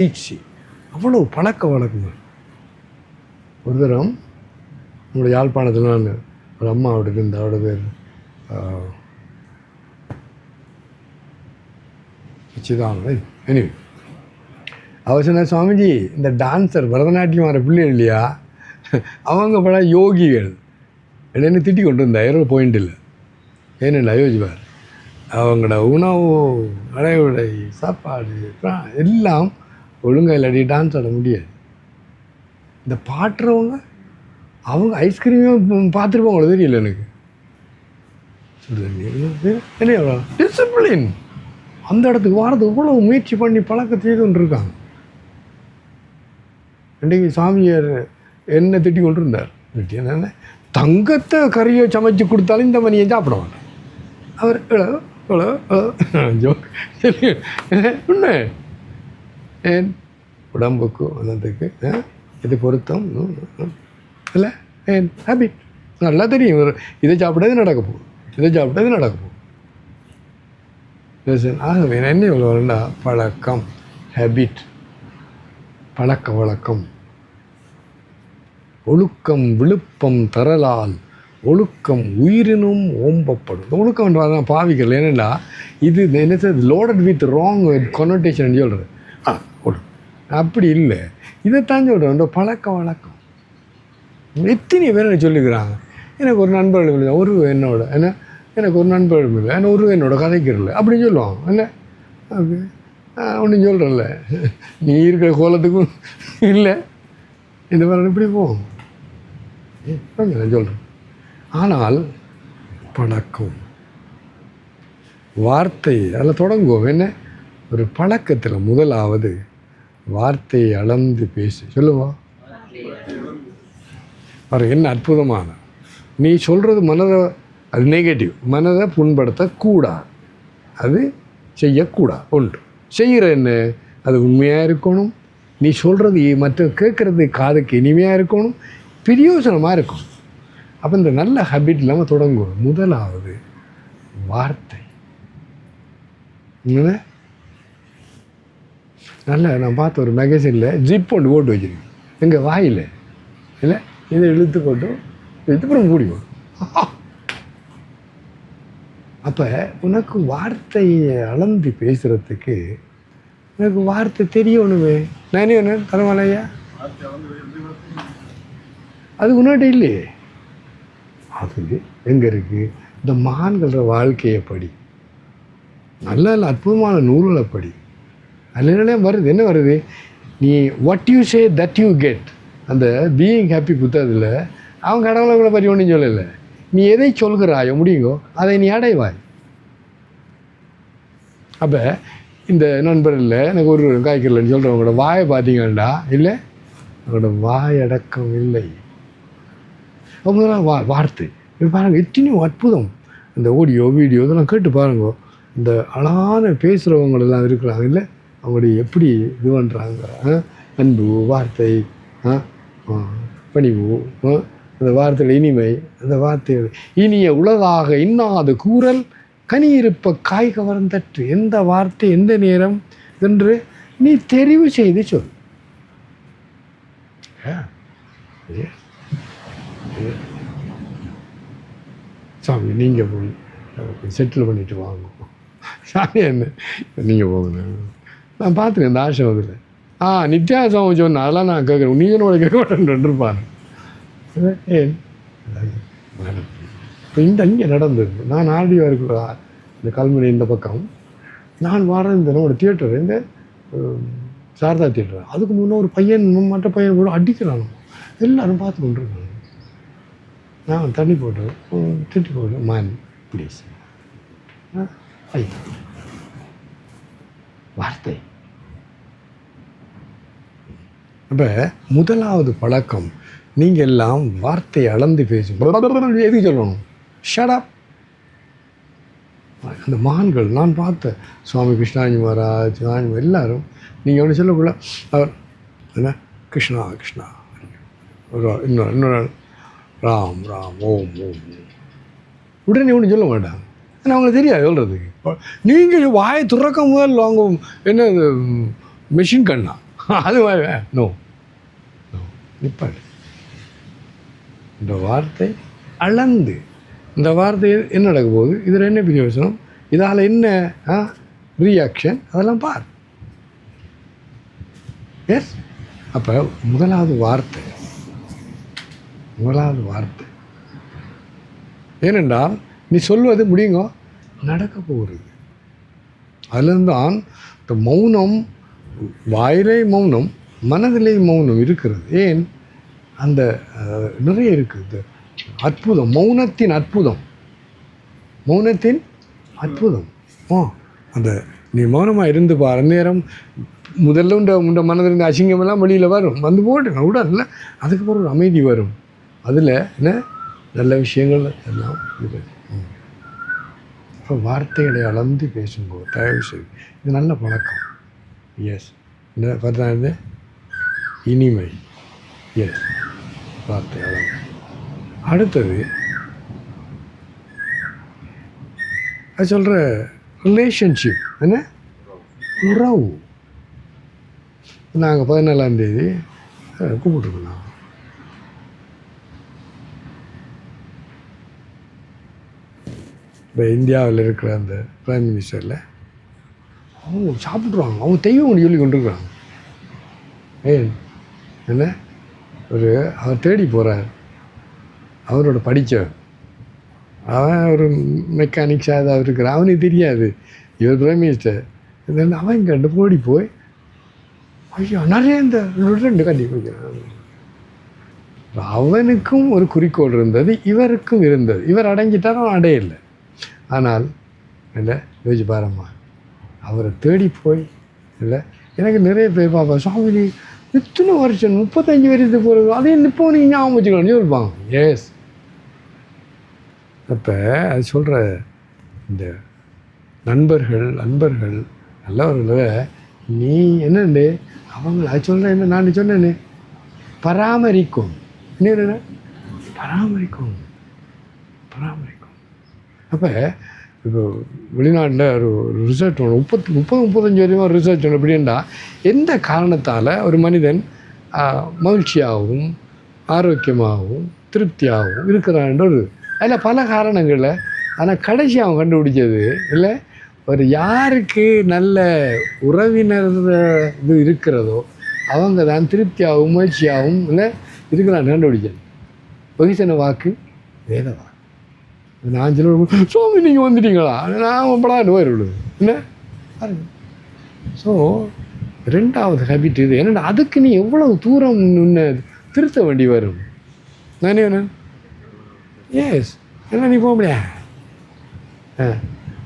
பயிற்சி, அவ்வளோ பழக்க வழக்கங்கள். ஒரு தரம் நம்மளோட யாழ்ப்பாணத்தில் நான் ஒரு அம்மாவோட இருந்து அவரோட பேர் வச்சுதான் எனிவே அவர் சொன்ன, சுவாமிஜி இந்த டான்ஸர் பரதநாட்டியம் வர பிள்ளைகள் இல்லையா, அவங்க பல யோகிகள் என்ன திட்டி கொண்டு இருந்தா ஏதோ பாயிண்ட் இல்லை. ஏன்னா யோசிப்பார், அவங்களோட உணவு, நடைமுறை, சாப்பாடு எல்லாம் ஒழுங்காக இல்லாட்டி டான்ஸ் ஆட முடியாது. இந்த பாட்டுறவங்க அவங்க ஐஸ்கிரீமையும் பார்த்துருப்பாங்களோ தெரியல எனக்கு. என்ன எவ்வளோ டிசிப்ளின், அந்த இடத்துக்கு வாரத்துக்கு இவ்வளோ முயற்சி பண்ணி பழக்க செய்து கொண்டு இருக்காங்க. இன்றைக்கு சாமியார் என்ன திட்டி கொண்டு இருந்தார். என்னென்ன தங்கத்தை கறியை சமைச்சு கொடுத்தாலும் இந்த மணியை சாப்பிட மாட்டேன். அவர் ஜோக் உண்மை. ஏன் உடம்புக்கு மனதுக்கு இது பொருத்தம் இல்லை, ஏன் ஹேபிட் நல்லா தெரியும். இதை சாப்பிட்டது நடக்க போகும், இதை சாப்பிட்டது நடக்க போகும். ஆகவே என்ன இவ்வளோண்டா பழக்கம், ஹேபிட், பழக்க வழக்கம். ஒழுக்கம் விழுப்பம் தரலால் ஒழுக்கம் உயிரினும் ஓம்பப்படும். இந்த ஒழுக்கம் பாவிக்கல. ஏன்னா இது என்ன சார் லோடட் வித் ராங் கொனோட்டேஷன் சொல்கிறது. அப்படி இல்லை, இதைத்தான் சொல்கிறேன். இந்த பழக்க வழக்கம் எத்தனை பேர் எனக்கு சொல்லிக்கிறாங்க. எனக்கு ஒரு நண்பர்கள் இல்லை, ஒரு என்னோட என்ன எனக்கு ஒரு நண்பர்கள் இல்லை, ஏன்னா ஒரு என்னோட கதைக்கிறல அப்படின்னு சொல்லுவாங்க. என்ன அப்படி ஒன்றும் சொல்கிறல்ல, நீ இருக்கிற கோலத்துக்கும் இல்லை இந்த மாதிரி இப்படி போகும். நான் சொல்கிறேன். ஆனால் பழக்கம், வார்த்தை அதில் தொடங்குவோம். என்ன ஒரு பழக்கத்தில் முதலாவது வார்த்தையை அளந்து பேசு. சொல்லுவோம் பாரு, என்ன அற்புதமான. நீ சொல்கிறது மனதை, அது நெகட்டிவ், மனதை புண்படுத்தக்கூடாது, அது செய்யக்கூடாது. ஒன்று செய்கிற என்ன, அது உண்மையாக இருக்கணும். நீ சொல்கிறது மற்ற கேட்குறது காதுக்கு இனிமையாக இருக்கணும், பிரயோஜனமாக இருக்கும். அப்போ இந்த நல்ல ஹேபிட் இல்லாமல் தொடங்குவோம். முதலாவது வார்த்தை. நல்ல நான் பார்த்த ஒரு மேகசினில் ஜிப் ஒன்று போட்டு வச்சுருக்கேன் எங்கள் வாயில், இல்லை இதை இழுத்து போட்டு அப்புறம் மூடிவோம். அப்போ உனக்கு வார்த்தையை அளந்து பேசுகிறதுக்கு எனக்கு வார்த்தை தெரியணுமே. நானே ஒன்று தரமாலையா, அது உன்னாட்ட இல்லையே. அது எங்கே இருக்குது? இந்த மகான்கள வாழ்க்கையை படி, நல்ல நல்ல அற்புதமான நூல்களை படி. அதில் வருது, என்ன வருது, நீ what you say that you get. அந்த பீயிங் ஹாப்பி புத்தகத்தில் அவங்க கடவுளை பற்றி ஒன்றும் சொல்லலை. நீ எதை சொல்கிறாயோ முடியுங்கோ அதை நீ அடைவாய். அப்போ இந்த நண்பரில் எனக்கு ஒரு காய்கறிலன்னு சொல்கிறவங்களோட வாயை பார்த்தீங்கன்னா இல்லை, அவங்களோட வாயடக்கம் இல்லை. அவங்களாம் வார்த்தை பாருங்கள், எத்தனையும் அற்புதம். இந்த ஆடியோ வீடியோ இதெல்லாம் கேட்டு பாருங்க. இந்த அழகான பேசுகிறவங்களெல்லாம் இருக்கிறாங்க இல்லை, அவங்களுடைய எப்படி இது பண்ணுறாங்க. அன்பு, வார்த்தை, பணிவு, அந்த வார்த்தையில் இனிமை, அந்த வார்த்தைகள் இனிய உலகாக இன்னாது கூறல் கனியிருப்ப காய் கவர்ந்தற்று. எந்த வார்த்தை எந்த நேரம் என்று நீ தெரிவு செய்து சொல். சாமி நீங்கள் போய் செட்டில் பண்ணிட்டு வாங்க. சாமி என்ன நீங்கள் போகணும், நான் பார்த்துருக்கேன் இந்த ஆசிரமத்தில். நித்யாசம் சொன்ன அதெல்லாம் நான் கேட்குறேன், நீ என்னோட கேட்க மாட்டேன் இருப்பார். ஏன் இப்போ இங்கே நடந்தது. நான் ஆடியோ இருக்கிற இந்த கல்முனை இந்த பக்கம் நான் வர இந்த நம்மளோட தியேட்டர், இந்த சாரதா தியேட்டர், அதுக்கு முன்னே ஒரு பையன் மற்ற பையன் கூட அடிக்கிறானோ, எல்லோரும் பார்த்து கொண்டிருக்காங்க. நான் தண்ணி போட்டு திட்டி போட்டு மேன் ப்ளீஸ் வார்த்தை. அப்போ முதலாவது பழக்கம், நீங்கள் எல்லாம் வார்த்தையை அளந்து பேசும். எதுக்கு சொல்லணும்? ஷட் அந்த மகான்கள் நான் பார்த்த சுவாமி கிருஷ்ணாஜி மகாராஜ் எல்லாரும் நீங்கள் ஒன்று சொல்லக்குள்ள அவர் என்ன கிருஷ்ணா கிருஷ்ணா, இன்னொரு ராம் ராம் ஓம் ஓம், உடனே ஒன்றும் சொல்ல மாட்டாங்க. ஏன்னா அவங்களுக்கு தெரியாது சொல்கிறதுக்கு. நீங்கள் வாயை துறக்க முதல் அவங்க என்ன மெஷின் கண்ணா அது மாதிரி நோ நோ நிப்பாடு. இந்த வார்த்தை அளந்து, இந்த வார்த்தையில் என்ன நடக்க போகுது, இதில் என்ன பிரயோசனம், இதால் என்ன ரியாக்ஷன், அதெல்லாம் பார். எஸ். அப்போ முதலாவது வார்த்தை ஏனென்றால் நீ சொல்வது முடியுங்க நடக்க போகிறது. அதிலிருந்து தான் இந்த மௌனம், வாயிலே மௌனம், மனதிலே மௌனம் இருக்கிறது. ஏன் அந்த நிறைய இருக்குது அற்புதம், மௌனத்தின் அற்புதம், மௌனத்தின் அற்புதம். அந்த நீ மௌனமாக இருந்து பாரு, நேரம் முதல்ல உண்ட மனதில் இருந்த அசிங்கமெல்லாம் வெளியில் வரும், வந்து போட்டு உடனே அதுக்கு பிறகு ஒரு அமைதி வரும். அதில் என்ன நல்ல விஷயங்கள் எல்லாம் இருக்குது. இப்போ வார்த்தைகளை அளந்து பேசும்போது தயவு செய்து, இது நல்ல பழக்கம். எஸ். என்ன பார்த்தா இனிமை. எஸ். வார்த்தை அளந்து. அடுத்தது அது சொல்கிற ரிலேஷன்ஷிப், என்ன உறவு. நாங்கள் 14ஆம் கூப்பிட்டுருக்கோம். இப்போ இந்தியாவில் இருக்கிற அந்த பிரைம் மினிஸ்டரில் அவங்க சாப்பிட்ருவாங்க, அவங்க தெய்வம் ஒன்று சொல்லி கொண்டிருக்கிறாங்க. ஏன் என்ன அவர் தேடி போகிறார், அவரோட படித்தவன், அவன் ஒரு மெக்கானிக்ஸாக ஏதாவது இருக்கிறான், அவனுக்கு தெரியாது இவர் பிரைம் மினிஸ்டர். அவன் கண்டு ஓடி போய் ஐயோ நிறைய இந்த 2 கட்டி கொடுக்குறான். அவனுக்கும் ஒரு குறிக்கோள் இருந்தது, இவருக்கும் இருந்தது. இவர் அடைஞ்சிட்டார், அவன் அடையலை. ஆனால் இல்லை யோசிச்சு பாரும்மா, அவரை தேடி போய் இல்லை. எனக்கு நிறைய பேர் பாப்பா, சுவாமி இத்தனை வருஷம் 35 வருஷத்துக்கு போகிறது, அதையும் இப்போ நீங்கள் ஞாபகம் வச்சுக்கலாம்னு சொல்லிப்பாங்க. எஸ். அப்போ அது சொல்கிற இந்த நண்பர்கள் நல்லவர்களை நீ என்னண்டு அவங்கள அது சொல்கிறேன், என்ன நான் சொன்னேன்னு பராமரிக்கும். என்ன பராமரிக்கும். அப்போ இப்போ வெளிநாட்டில் ஒரு ரிசர்ச் ஒன்று 30-35 வரைக்கும் ரிசர்ச் ஒன்று எப்படின்னா, எந்த காரணத்தால் ஒரு மனிதன் மகிழ்ச்சியாகவும் ஆரோக்கியமாகவும் திருப்தியாகவும் இருக்கிறான்ற ஒரு அதில் பல காரணங்களில். ஆனால் கடைசி அவன் கண்டுபிடிச்சது இல்லை, ஒரு யாருக்கு நல்ல உறவினர் இது இருக்கிறதோ அவங்க தான் திருப்தியாகவும் மகிழ்ச்சியாகவும் இல்லை இருக்கிறான்னு கண்டுபிடிச்சது. பொசிஷனை வாக்கு வேத வாக்கு. நான் சொல்ல சுவாமி நீங்கள் வந்துட்டீங்களா, நான் படான்னு போயிடுது என்ன பாருங்க. ஸோ 2வது ஹேபிட் இது. என்னென்னா அதுக்கு நீ எவ்வளவு தூரம் உன்னை திருத்த வேண்டி வரும். நானே வேணும். எஸ். என்ன நீ போக முடியாது.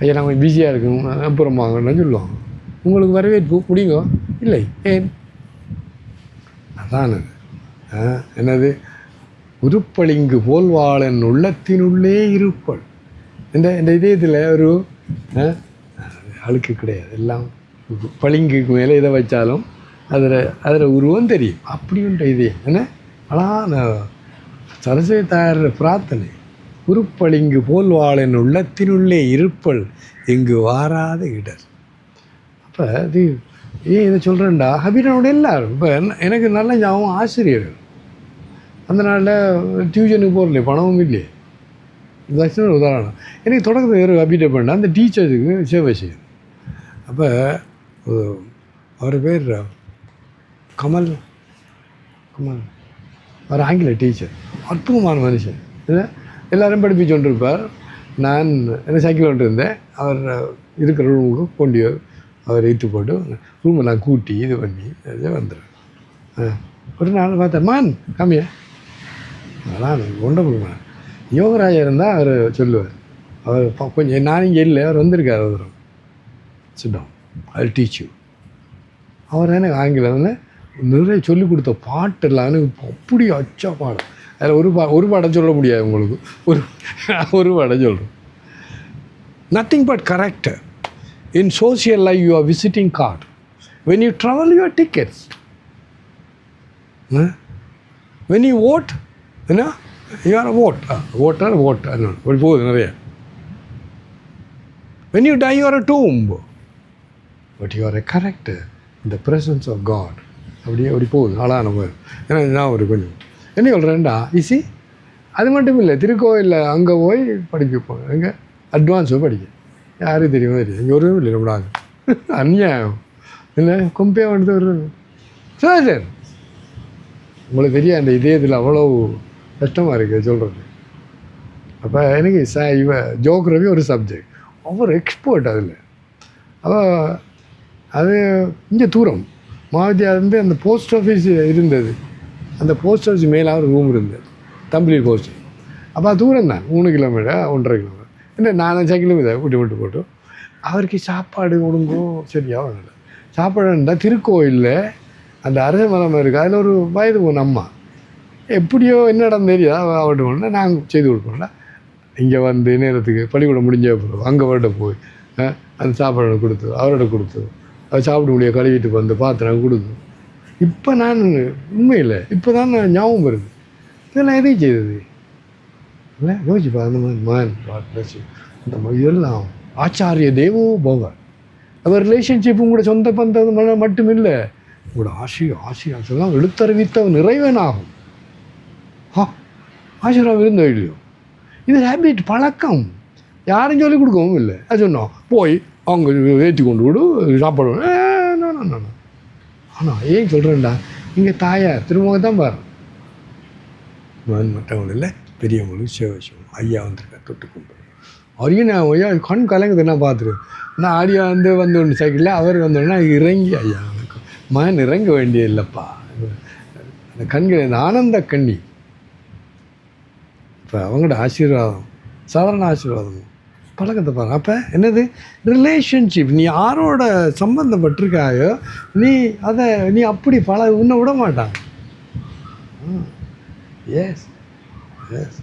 ஐயா நாங்கள் பிஸியாக இருக்கணும், அப்புறம் வாங்கன்னு சொல்லுவாங்க. உங்களுக்கு வரவேற்பு முடியுங்க இல்லை. ஏன் அதான் என்னது உருப்பளிங்கு போல்வாளன் உள்ளத்தினுள்ளே இருப்பள். இந்த இதயத்தில் ஒரு அழுக்கு கிடையாது. எல்லாம் பளிங்குக்கு மேலே இதை வச்சாலும் அதில் உருவம் தெரியும். அப்படின்ற இதயம் என்ன ஆனால் சரஸ்வதி தாயார் பிரார்த்தனை, உருப்பளிங்கு போல்வாளன் உள்ளத்தினுள்ளே இருப்பள் இங்கு வாராத இடர். அப்போ இது ஏன் இதை சொல்கிறேன்டா, ஹபீரனோட எல்லாரும் இப்போ எனக்கு நல்ல ஞாபகம் ஆசிரியர்கள். அந்த நாளில் டியூஷனுக்கு போகலையே, பணமும் இல்லையே. தட்சிண உதாரணம். எனக்கு தொடக்கத்தில் வேறு ஹபீட்டை பண்ணேன், அந்த டீச்சருக்கு சேவை செய்யும். அப்போ அவர் பேர் கமல். அவர் ஆங்கில டீச்சர், அற்புதமான மனுஷன். எல்லோரும் படிப்பிச்சு கொண்டிருப்பார். நான் என்ன சைக்கிள் கொண்டு இருந்தேன், அவர் இருக்கிற ரூமுக்கு கொண்டு அவர் இட்டு போட்டு ரூமெல்லாம் கூட்டி இது பண்ணி வந்துடுறேன். ஒரு நாள் பார்த்தேன், மான் காமியா அதான் ஒன்றை கொடுப்பேன். யோகராஜா இருந்தால் அவர் சொல்லுவார், அவர் கொஞ்சம் நான் இங்கே இல்லை, அவர் வந்திருக்கார், அவர் சிடம் அது டீச்சு. அவர் எனக்கு ஆங்கிலம் நிறைய சொல்லிக் கொடுத்த பாட்டெல்லாம் எனக்கு அப்படி அச்சா பாடம். அதில் ஒரு பாடம் சொல்ல முடியாது உங்களுக்கு, ஒரு பாடம் சொல்கிறோம். Nothing but character. In social life, you are visiting card. When you travel, you are tickets. When you vote, you are a voter. When you die, you are a tomb. But you are a character in the presence of God. அப்படியே அப்படி போகுது அழகான போய். ஏன்னா நான் ஒரு கொஞ்சம் என்ன சொல்கிறேன்டா ஈஸி. அது மட்டும் இல்லை, திருக்கோயிலில் அங்கே போய் படிக்க வைப்பாங்க. எங்கே அட்வான்ஸோ படிக்க யாரும் தெரியுமோ தெரியும். இங்கே ஒரு இல்லை ரொம்ப அநியாயம் இல்லை, கொம்பையாக வந்துட்டு வருது. சார் சார் உங்களுக்கு தெரியும் அந்த இதயத்தில் அவ்வளோ கஷ்டமாக இருக்குது சொல்கிறது. அப்போ எனக்கு ஜியோகிரஃபி ஒரு சப்ஜெக்ட், அவர் எக்ஸ்பர்ட் அதில். அப்போ அது இங்கே தூரம் மாவட்டியாக இருந்து அந்த போஸ்ட் ஆஃபீஸ் இருந்தது, அந்த போஸ்ட் ஆஃபீஸ் மேலே ஒரு ரூம் இருந்தது, தம்பி போஸ்ட். அப்போ அது தூரம் தான், 3 கிலோமீட்டர் 1.5 கிலோமீட்டர். என்ன நான் சைக்கிளும் இதை விட்டு போட்டு அவருக்கு சாப்பாடு ஒழுங்கோ சரியாக இல்லை. சாப்பாடு இருந்தால் திருக்கோயிலில் அந்த அரச மரம் இருக்குது, அதில் ஒரு வயது போன அம்மா எப்படியோ என்ன இடம் தெரியாது அவர்கிட்ட போனா நாங்கள் செய்து கொடுப்போம்ல. இங்கே வந்து நேரத்துக்கு பள்ளிக்கூடம் முடிஞ்ச அப்புறம் அங்கே அவர்கிட்ட போய் அந்த சாப்பாடு கொடுத்து அவர்கிட்ட கொடுத்து அவர் சாப்பிட முடிய கழுவிட்டு வந்து பாத்திரம் கொடுத்து. இப்போ நான் உண்மையில் இப்போ தான் நான் ஞாபகம் வருது, இதெல்லாம் எதையும் செய்தது இல்லை. யோசிப்பா அந்த மாதிரி மேன் இந்த மாதிரி இதெல்லாம் ஆச்சாரிய தேவோ பவ. அவர் ரிலேஷன்ஷிப்பும் கூட சொந்த பந்தம் மட்டும் இல்லை, உங்களோட ஆசையெல்லாம் எழுத்தறிவித்த நிறைவேனாகும். ஆசீர்வாதம் இருந்தோ இல்லையோ, இது ஹேபிட் பழக்கம், யாரும் சொல்லிக் கொடுக்கவும் இல்லை. அது சொன்னோம் போய் அவங்க ஏற்றி கொண்டு விடு சாப்பாடு. ஆனால் ஏன் சொல்கிறேன்டா, இங்கே தாயார் திரும்ப தான் பாரு மற்றவங்களும் இல்லை பெரியவங்களும் சேவசம் ஐயா வந்திருக்கா தொட்டு கும்பிடு. அவரையும் நான் ஐயா கண் கலங்குது நான் பார்த்துருவேன். நான் ஆடியா வந்து ஒன்று சைக்கிளில் அவர் வந்தோடனே இறங்கி ஐயா மகன் இறங்க வேண்டிய இல்லைப்பா, அந்த கண்கள் அந்த ஆனந்த கண்ணி. இப்போ அவங்களோட ஆசீர்வாதம் சாதாரண ஆசீர்வாதம் பழக்கத்தை பாருங்க. அப்போ என்னது ரிலேஷன்ஷிப், நீ யாரோட சம்பந்தப்பட்டிருக்காயோ நீ அப்படி உன்னை விட மாட்டாங்க. Yes yes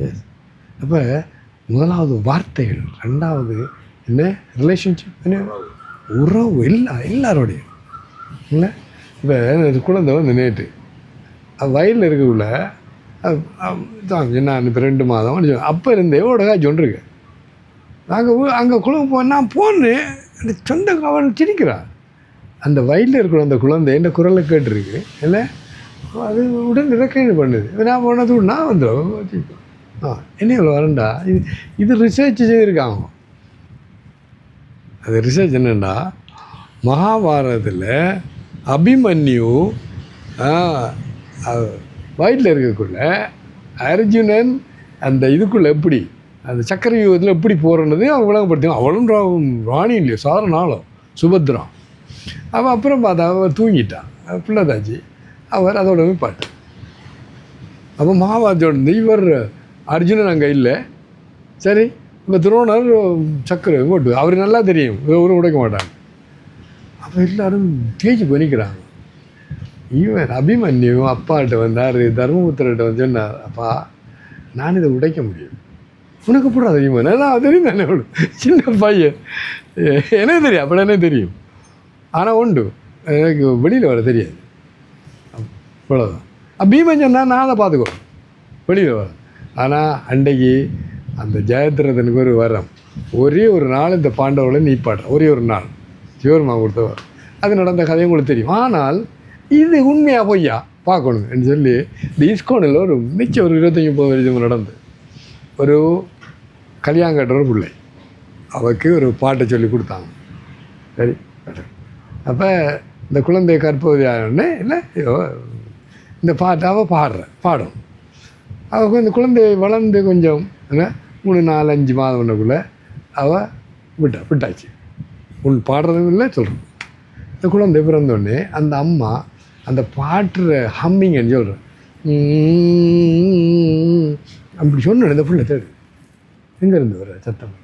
yes. அப்போ முதலாவது வார்த்தைகள், ரெண்டாவது என்ன ரிலேஷன்ஷிப், என்ன உறவு, எல்லாரோடையும் இல்லை. இப்போ குழந்தை வந்து நேற்று வயலில் இருக்கக்குள்ள நான் இப்போ 2 மாதம் அப்போ இருந்தே ஓடகா சொல்லிருக்கேன். நாங்கள் அங்கே குழம்பு நான் போனேன், அந்த சொந்த அவன் சிரிக்கிறான். அந்த வயலில் இருக்கிற அந்த குழந்தை என்ன குரலை கேட்டுருக்கு இல்லை, அது உடனே இறக்கை பண்ணுது. நான் போனது நான் வந்துடும் என்ன இவ்வளோ வரண்டா. இது ரிசர்ச் செய்திருக்காங்க. அது ரிசர்ச் என்னென்னா, மகாபாரதத்தில் அபிமன்யு வயிற்றில் இருக்கக்குள்ள அர்ஜுனன் அந்த இதுக்குள்ளே எப்படி அந்த சக்கர யுகத்தில் எப்படி போகிறன்னது அவங்க விளங்கப்படுத்தியும். அவளும் ராணி இல்லையோ சாதாரண நாளும் சுபத்ரா. அவள் அப்புறம் பார்த்தா அவள் தூங்கிட்டான், பிள்ளைதாச்சு அவர் அதோட பாட்டு. அப்போ மகாபாரதோட இவர் அர்ஜுனன் அங்கே இல்லை, சரி இப்போ துரோணர் சக்கரை ஓட்டு அவர் நல்லா தெரியும், இவரும் உடைக்க மாட்டாங்க. அப்போ எல்லோரும் தேய்ச்சி பண்ணிக்கிறாங்க. இவன் அபிமன்யு அப்பாட்ட வந்தார், தர்மபுத்திரர்கிட்ட வந்து சொன்னார், அப்பா நான் இதை உடைக்க முடியும், உனக்கு போட தெரியுமா? நல்லா தெரியும் தானே, சின்ன பையன் எனக்கு தெரியும், அப்படின்னே தெரியும். ஆனால் உண்டு எனக்கு வெளியில் வர தெரியாது, இவ்வளோதான். பீமன் சொன்னால் நான் அதை பார்த்துக்குவேன் வெளியில் வர. ஆனால் அன்றைக்கு அந்த ஜெயத்ரதனுக்கு ஒரு வரம், ஒரே ஒரு நாள் இந்த பாண்டவர்களை நீப்பாடுற, ஒரே ஒரு நாள் சிவருமா கொடுத்தவர். அது நடந்த கதை உங்களுக்கு தெரியும். ஆனால் இது உண்மையாக பொய்யா பார்க்கணுன்னு சொல்லி இந்த இஸ்கோனில் ஒரு நிச்சயம் ஒரு 25-30 வருஷம் நடந்து ஒரு கல்யாணம் கட்டுற பிள்ளை அவருக்கு ஒரு பாட்டை சொல்லி கொடுத்தாங்க. சரி, அப்போ இந்த குழந்தை கற்பவதி ஆகணுன்னே இல்லை இந்த பாட்டை அவள் பாடும். அவளுக்கு இந்த குழந்தை வளர்ந்து கொஞ்சம் என்ன 3-4-5 மாதம் ஒன்றுக்குள்ளே அவள் விட்டாச்சு. பாடுறதும் இல்லை சொல்கிறேன். இந்த குழந்தை பிறந்தோடனே அந்த அம்மா அந்த பாட்டுற ஹம்மிங்கன்னு சொல்கிறேன் அப்படி சொன்னேன். இந்த பிள்ளை தேடு எங்கேருந்து வர சத்தம்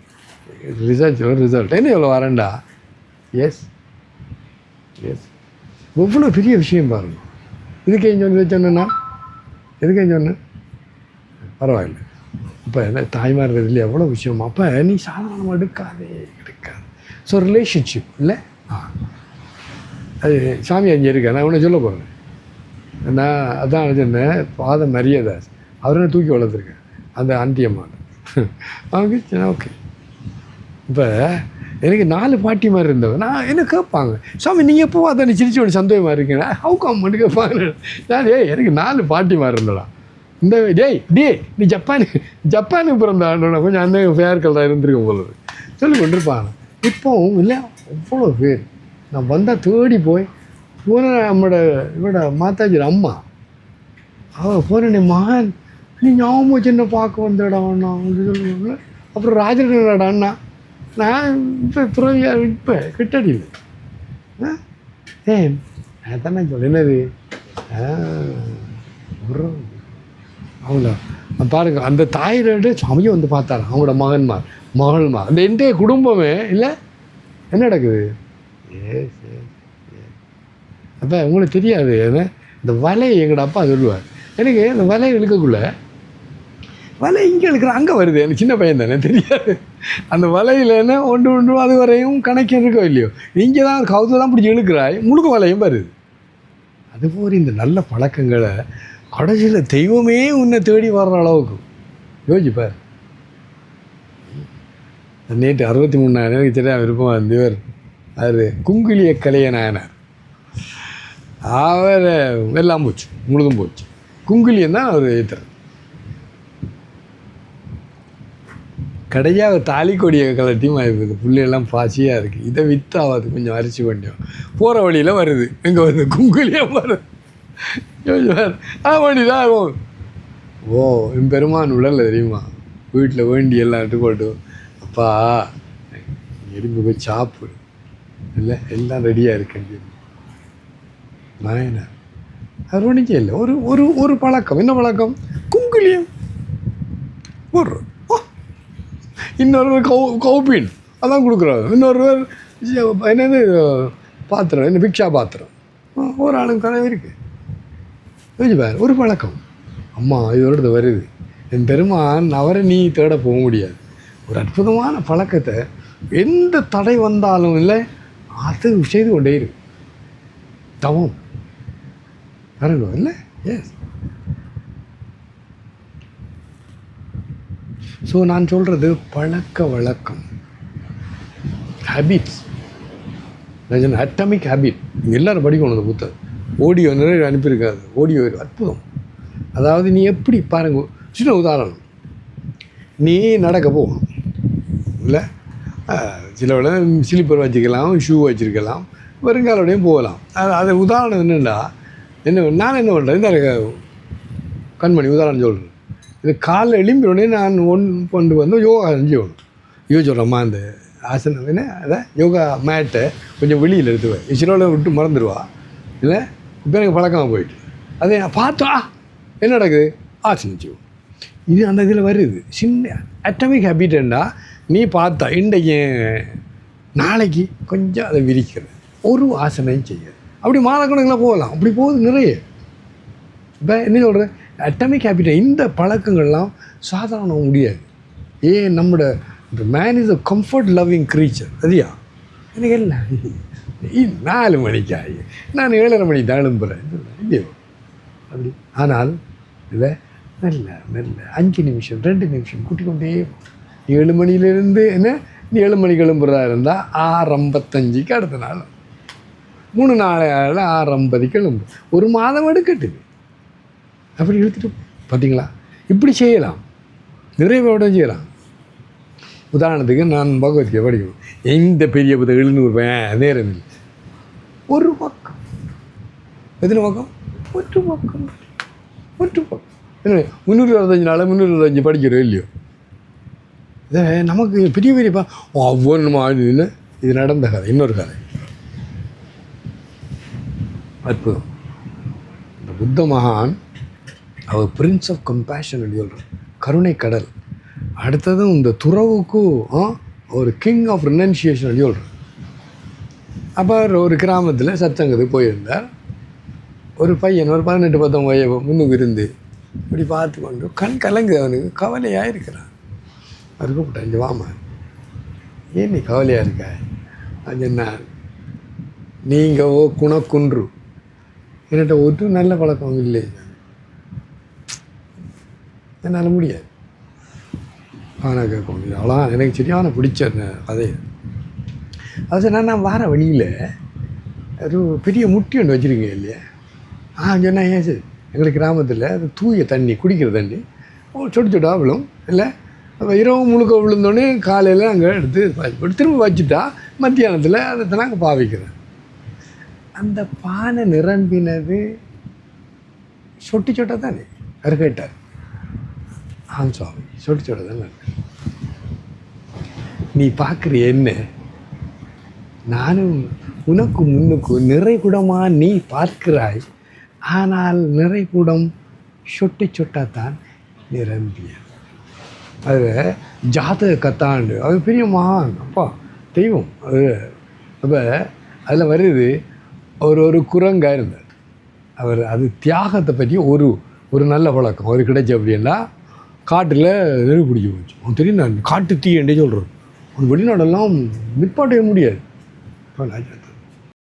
ரிசல்ட் என்ன எவ்வளோ வரேன்டா. எஸ் எஸ், எவ்வளோ பெரிய விஷயம் பாருங்க. இதுக்கு ஏன் சொன்னேன்னா எதுக்கு ஏன் சொன்னேன் பரவாயில்ல. இப்போ என்ன தாய்மார்கள் இல்லையா எவ்வளோ விஷயம். அப்போ நீ சாதாரணமாக எடுக்காது. ஸோ ரிலேஷன்ஷிப் இல்லை. அது சாமி அங்கே இருக்கேன், நான் உன்னை சொல்ல போகிறேன். நான் அதான் சொன்னேன், பாத மரியாதாஸ் அவரை தூக்கி வளர்த்துருக்கேன் அந்த ஆண்டி அம்மா அவங்க. ஓகே, இப்போ எனக்கு 4 பாட்டி மாதிரி இருந்தவன். நான் என்ன கேட்பாங்க, சாமி நீங்கள் எப்போ அதை சிரிச்சு ஒன்று சந்தோஷமாக இருக்கீங்க, ஹவு கம் மட்டும் கேட்பாங்க. நான் எனக்கு 4 பாட்டி மாதிரி இருந்தடா. இந்த நீ ஜப்பானுக்கு பிறந்தாண்டா, கொஞ்சம் அந்த ஃபேர் கலராக இருந்திருக்கும் போல சொல்லி கொண்டிருப்பாங்க. இப்போவும் இல்லை அவ்வளோ பேர். நான் வந்தால் தேடி போய் போன இவட மாதாஜி அம்மா அவள் போனே, மகன் நீ ஞாபகம் சின்ன பார்க்க வந்தடா அண்ணா சொல்லுவாங்க. அப்புறம் ராஜனடா அண்ணா, நான் இப்போ துறவியார் இப்போ கிட்டடியில் அதான் நான் சொல்ல என்னது அவங்கள பாருங்க, அந்த தாயிரோட சமயம் வந்து பார்த்தாரு அவங்களோட மகள்மார் அந்த எந்த குடும்பமே இல்லை என்ன நடக்குது. அப்போ உங்களுக்கு தெரியாது. ஏன்னா இந்த வலையை எங்களோட அப்பா சொல்லுவார் எனக்கு, இந்த வலையை இழுக்கக்குள்ள வலை இங்கே இழுக்கிற அங்கே வருது, எனக்கு சின்ன பையன் தானே தெரியாது. அந்த வலையில் என்ன ஒன்று அது வரையும் கணக்கு இருக்கோ இல்லையோ, இங்கே தான் கவுத்தெல்லாம் பிடிச்சி இழுக்கிறாய், முழுக்க வலையும் வருது. அதுபோல் இந்த நல்ல பழக்கங்களை கடைசியில் தெய்வமே உன்னை தேடி வர்ற அளவுக்கு யோசிப்பார். நேற்று 63 எனக்கு தெரியாது விருப்பம் வந்தவர் அவர் குங்கிலிய கலையனானார். அவர் எல்லாம் போச்சு, முழுதும் போச்சு. குங்கிலியம் தான் அவர் ஏற்றுறார். கடையாக தாலி கொடியை கலட்டியும் ஆகிருக்குது, புள்ளையெல்லாம் பாசியாக இருக்குது. இதை விற்றாவது கொஞ்சம் அரிசி பண்ணியும் போகிற வழியில் வருது, எங்கே வருது குங்கிலியம் வருது. வண்டிதான் ஆகும். ஓ என் பெருமான் உடலில் தெரியுமா, வீட்டில் வேண்டி எல்லாம் இட்டு போட்டு, அப்பா எறும்பு போய் சாப்பிடு இல்லை எல்லாம் ரெடியாக இருக்கேன் நாயனா. அது ஒன்றுக்கே இல்லை. ஒரு ஒரு ஒரு பழக்கம். என்ன பழக்கம்? குங்கிலியம் ஒரு இன்னொரு கௌபின் அதான் கொடுக்குறாரு. இன்னொருவர் என்னது பாத்திரம், என்ன பிக்ஷா பாத்திரம், ஒரு ஆளுக்கு கனவு இருக்குது. யோசிப்பார், ஒரு பழக்கம். அம்மா இதோட வருது, என் பெருமான் அவரை நீ தேட போக முடியாது. ஒரு அற்புதமான பழக்கத்தை எந்த தடை வந்தாலும் இல்லை அது செய்து கொண்டே இருக்கு. தவம் வரணும் இல்லை. எஸ். ஸோ நான் சொல்கிறது பழக்க வழக்கம், ஹேபிட்ஸ். நான் அட்டமிக் ஹேபிட். நீங்கள் எல்லோரும் படிக்கணும் அந்த புத்தகம். ஆடியோ நிறைய அனுப்பியிருக்காது. ஆடியோ அற்புதம். அதாவது நீ எப்படி பாருங்க, சின்ன உதாரணம், நீ நடக்க போகணும் இல்லை, சில ஸ்லீப்பர் வச்சுக்கலாம், ஷூ வச்சுருக்கலாம், வருங்காலோடையும் போகலாம். அது உதாரணம் என்னென்னா நான் என்ன பண்ணுறேன், இந்த கண்மணி உதாரணம் சொல்கிறேன். இது காலைல எழும்பினோடனே நான் கொண்டு வந்து யோகா செஞ்சோணும். சொல்கிறேம்மா அந்த ஆசனம் என்ன அதை யோகா மேட்டை கொஞ்சம் வெளியில் எடுத்துவேன், சிலோட விட்டு மறந்துடுவா இல்லை. இப்போ எனக்கு பழக்கமாக போயிட்டு அதை பார்த்தா என்ன நடக்குது, ஆசனம் செய்வோம். இது அந்த இதில் வருது. சின்ன அட்டமிக் ஹேபிட்டா நீ பார்த்தா இன்றைக்கு நாளைக்கு கொஞ்சம் அதை விரிக்கிறது, ஒரு ஆசனையும் செய்யாது. அப்படி மாதக்கணக்கில் போகலாம். அப்படி போகுது நிறைய. இப்போ என்ன சொல்கிறேன், அட்டமிக் ஹேபிட். இந்த பழக்கங்கள்லாம் சாதாரண முடியாது. ஏன் நம்மளோட man is a comfort loving creature. சரியா? எனக்கு என்ன 4 மணிக்காகி நான் 7:30 மணிக்கு தான் எழும்புகிறேன் இல்லையோ அப்படி. ஆனால் இல்லை நல்ல 5 நிமிஷம் 2 நிமிஷம் கூட்டிக்கொண்டே 7 மணிலேருந்து என்ன நீ 7 மணிக்கு எழும்புறதா இருந்தால் 6:55க்கு அடுத்த நாள் 3 நாள் 6:50க்கு எழும்பு. ஒரு மாதம் எடுக்கட்டுது. அப்படி இழுத்துட்டு பார்த்தீங்களா, இப்படி செய்யலாம், நிறைவேட செய்யலாம். உதாரணத்துக்கு நான் பகவத்கீதை படிக்கணும், எந்த பெரிய புத்தகம் 700 நேரம் இல்லை, ஒரு பக்கம். எத்தனை பக்கம்? ஒரு பக்கம் என்ன 325 நாள் 325 படிக்கிறோம் இல்லையோ. இதை நமக்கு பெரிய பெரியப்பா ஒவ்வொன்று மாதிரி இது நடந்த கதை. இன்னொரு கதை அற்புதம். இந்த புத்த மகான் அவர் பிரின்ஸ் ஆஃப் கம்பேஷன் சொல்கிறார், கருணை கடல். அடுத்ததும் இந்த துறவுக்கும் ஒரு கிங் ஆஃப் ரினன்சியேஷன் சொல்கிறார். அப்போ ஒரு கிராமத்தில் சத்சங்கத்துக்கு போயிருந்தார். ஒரு பையன் ஒரு 18-19 வயது முன்னுக்கு இருந்து இப்படி பார்த்து கொண்டு கண் கலங்கு, அவனுக்கு கவலையாக இருக்கிறான். அது கூப்பிட்டேன், இங்கே வாமா, ஏன் நீ கவலையாக இருக்க? அது என்ன, நீங்கள் குணக்குன்று, என்கிட்ட ஒரு நல்ல பழக்கம் இல்லை, என்னால் முடியாது. ஆனால் கேட்க முடியாது. அவ்வளோ எனக்கு சரியான பிடிச்ச கதை. அது நான் வார வழியில் ஒரு பெரிய முட்டி ஒன்று வச்சுருக்கீங்க இல்லையா? சொன்னேன், ஏன் சார் எங்களுக்கு கிராமத்தில் அது தூய தண்ணி குடிக்கிற தண்ணி சொட்டு சொட்டா விழும் இல்லை, அப்போ இரவு முழுக்க விழுந்தோடனே காலையில் அங்கே எடுத்து திரும்ப வச்சுட்டா மத்தியானத்தில் அதை நாங்கள் பாவிக்கிறேன். அந்த பானை நிரம்பினது சொட்டு சொட்டா தானே? அவர் கேட்டார். சுவாமி சொட்டு சொட்டா தானே. நீ பார்க்குற என்ன, நானும் உனக்கு முன்னுக்கு நிறைகுடமாக நீ பார்க்கிறாய், ஆனால் நிறைகுடம் சொட்டு சொட்டாத்தான் நிரம்பிய. அது ஜாதக கத்தாண்டு, அது பெரிய மகான், அப்பா தெய்வம் அது. அப்போ அதில் வருது ஒரு குரங்கா இருந்தார். அவர் அது தியாகத்தை பற்றி ஒரு நல்ல பழக்கம் அவர் கிடைச்சி. அப்படின்னா காட்டில் நெருப்பு பிடிக்க போச்சு. அவன் தெரியும், நான் காட்டு தீ என்றே சொல்கிறேன். ஒரு வெளிநாடெல்லாம் நிப்பாட்டவே முடியாது.